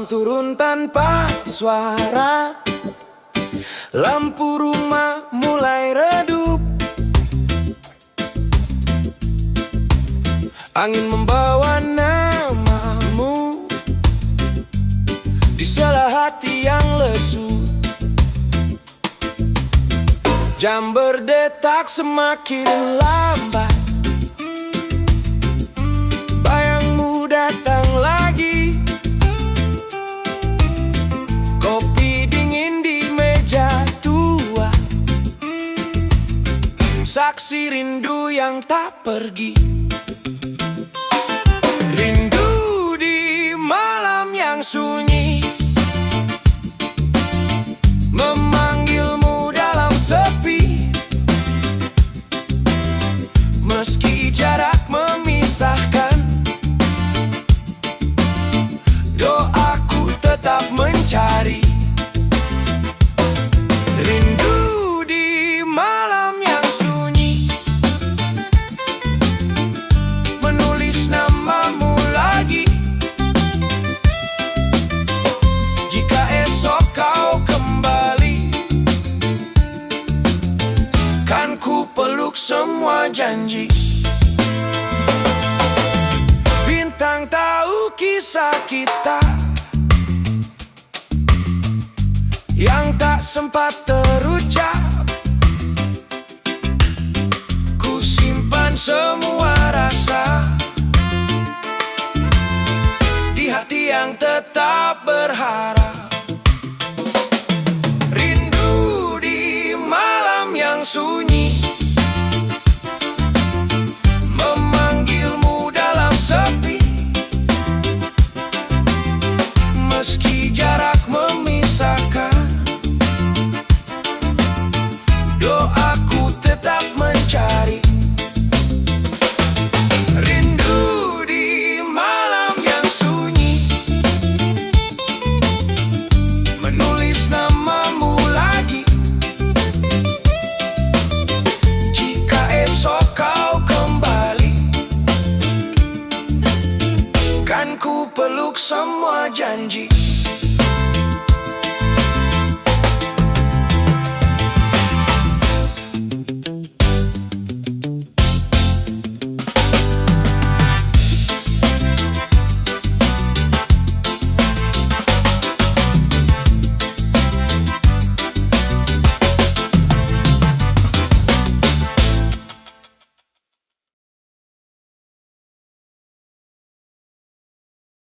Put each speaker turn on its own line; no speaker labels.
Malam turun tanpa suara, lampu rumah mulai redup. Angin membawa namamu di sela hati yang lesu. Jam berdetak semakin lambat, bayangmu datang lagi. Kopi dingin di meja tua, saksi rindu yang tak pergi. Rindu di malam yang sunyi, memanggilmu dalam sepi. Meski jarak memisahkan, doaku tetap mencari. Rindu di malam yang sunyi, menulis namamu lagi. Jika esok kau kembali, kan ku peluk semua janji. Bintang tahu kisah kita yang tak sempat terucap. Ku simpan semua rasa di hati yang tetap berharap. Rindu di malam yang sunyi, memanggilmu dalam sepi. Meski jarak memisahkan, doaku tetap mencari. Rindu di malam yang sunyi, menulis namamu lagi. Jika esok kau kembali, kan ku peluk semua janji.